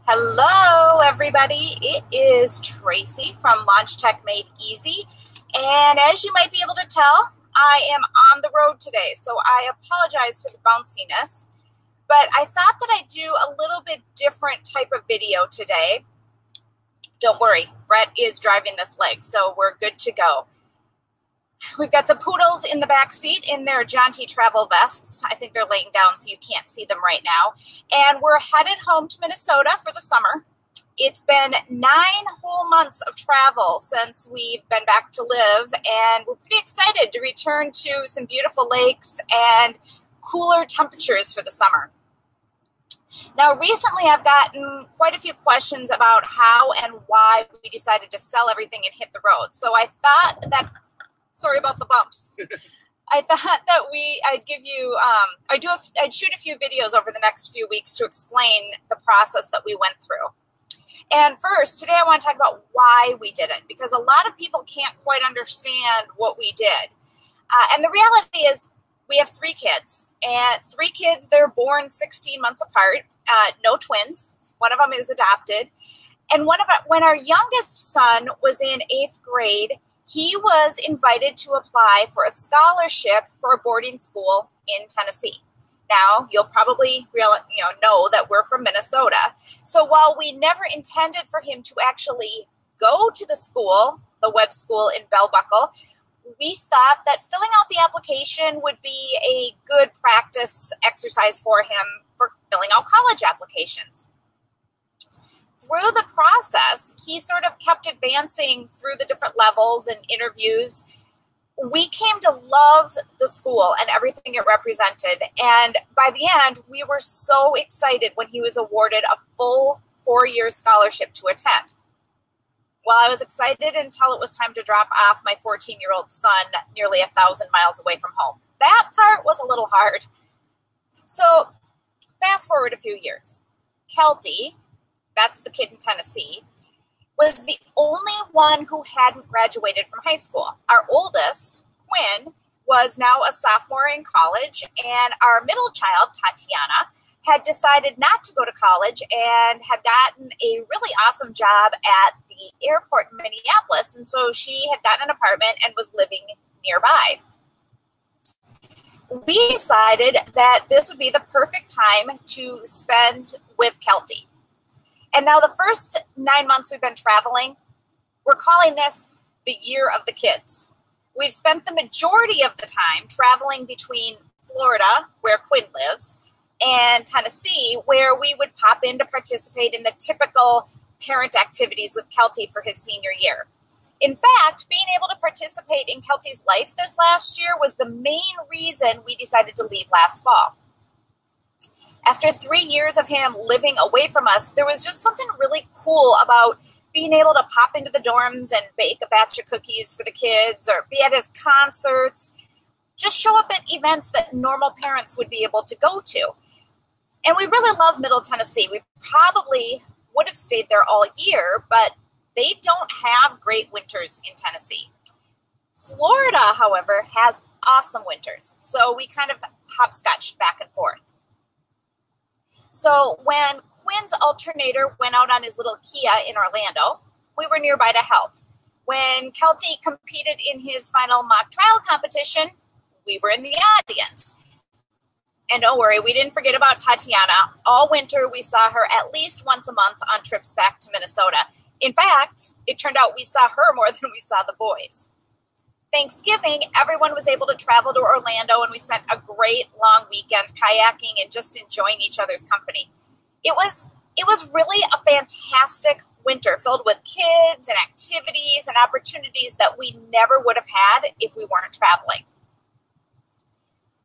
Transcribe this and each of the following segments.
Hello, everybody. It is Tracy from Launch Tech Made Easy. And as you might be able to tell, I am on the road today, so I apologize for the bounciness. But I thought that I'd do a little bit different type of video today. Don't worry, Bret is driving this leg, so we're good to go. We've got the poodles in the back seat in their jaunty travel vests. I think they're laying down so you can't see them right now. And we're headed home to Minnesota for the summer. It's been 9 whole months of travel since we've been back to live, and we're pretty excited to return to some beautiful lakes and cooler temperatures for the summer. Now, recently I've gotten quite a few questions about how and why we decided to sell everything and hit the road. So I thought that sorry about the bumps. I thought that I'd shoot a few videos over the next few weeks to explain the process that we went through. And first, today I want to talk about why we did it, because a lot of people can't quite understand what we did. And the reality is we have 3 kids, and 3 kids, they're born 16 months apart, no twins. One of them is adopted. And when our youngest son was in 8th grade, he was invited to apply for a scholarship for a boarding school in Tennessee. Now, you'll probably know that we're from Minnesota. So while we never intended for him to actually go to the school, the Webb School in Bell Buckle, we thought that filling out the application would be a good practice exercise for him for filling out college applications. Through the process, he sort of kept advancing through the different levels and interviews. We came to love the school and everything it represented. And by the end, we were so excited when he was awarded a full 4-year scholarship to attend. Well, I was excited until it was time to drop off my 14-year-old son nearly 1,000 miles away from home. That part was a little hard. So fast forward a few years. Kelty, that's the kid in Tennessee, was the only one who hadn't graduated from high school. Our oldest, Quinn, was now a sophomore in college, and our middle child, Tatiana, had decided not to go to college and had gotten a really awesome job at the airport in Minneapolis, and so she had gotten an apartment and was living nearby. We decided that this would be the perfect time to spend with Kelty. And now the first 9 months we've been traveling, we're calling this the year of the kids. We've spent the majority of the time traveling between Florida, where Quinn lives, and Tennessee, where we would pop in to participate in the typical parent activities with Kelty for his senior year. In fact, being able to participate in Kelty's life this last year was the main reason we decided to leave last fall. After 3 years of him living away from us, there was just something really cool about being able to pop into the dorms and bake a batch of cookies for the kids or be at his concerts, just show up at events that normal parents would be able to go to. And we really love Middle Tennessee. We probably would have stayed there all year, but they don't have great winters in Tennessee. Florida, however, has awesome winters, so we kind of hopscotched back and forth. So when Quinn's alternator went out on his little Kia in Orlando, we were nearby to help. When Kelty competed in his final mock trial competition, we were in the audience. And don't worry, we didn't forget about Tatiana. All winter, we saw her at least once a month on trips back to Minnesota. In fact, it turned out we saw her more than we saw the boys. Thanksgiving, everyone was able to travel to Orlando, and we spent a great long weekend kayaking and just enjoying each other's company. It was really a fantastic winter filled with kids and activities and opportunities that we never would have had if we weren't traveling.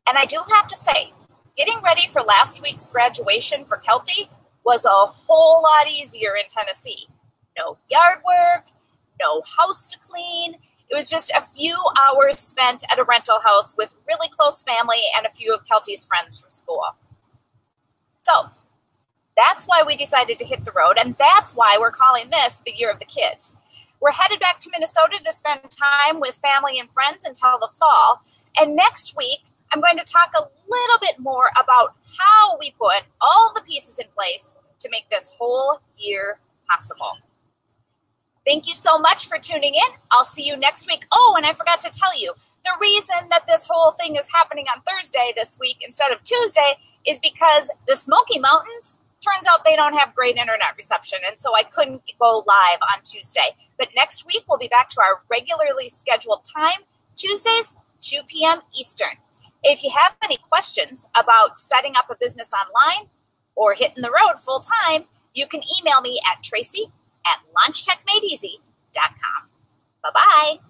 And I do have to say, getting ready for last week's graduation for Kelty was a whole lot easier in Tennessee. No yard work, no house to clean. It was just a few hours spent at a rental house with really close family and a few of Kelty's friends from school. So that's why we decided to hit the road, and that's why we're calling this the year of the kids. We're headed back to Minnesota to spend time with family and friends until the fall, and next week I'm going to talk a little bit more about how we put all the pieces in place to make this whole year possible. Thank you so much for tuning in. I'll see you next week. Oh, and I forgot to tell you, the reason that this whole thing is happening on Thursday this week instead of Tuesday is because the Smoky Mountains, turns out they don't have great internet reception, and so I couldn't go live on Tuesday. But next week, we'll be back to our regularly scheduled time, Tuesdays, 2 p.m. Eastern. If you have any questions about setting up a business online or hitting the road full time, you can email me at tracy@launchtechmadeeasy.com. Bye-bye.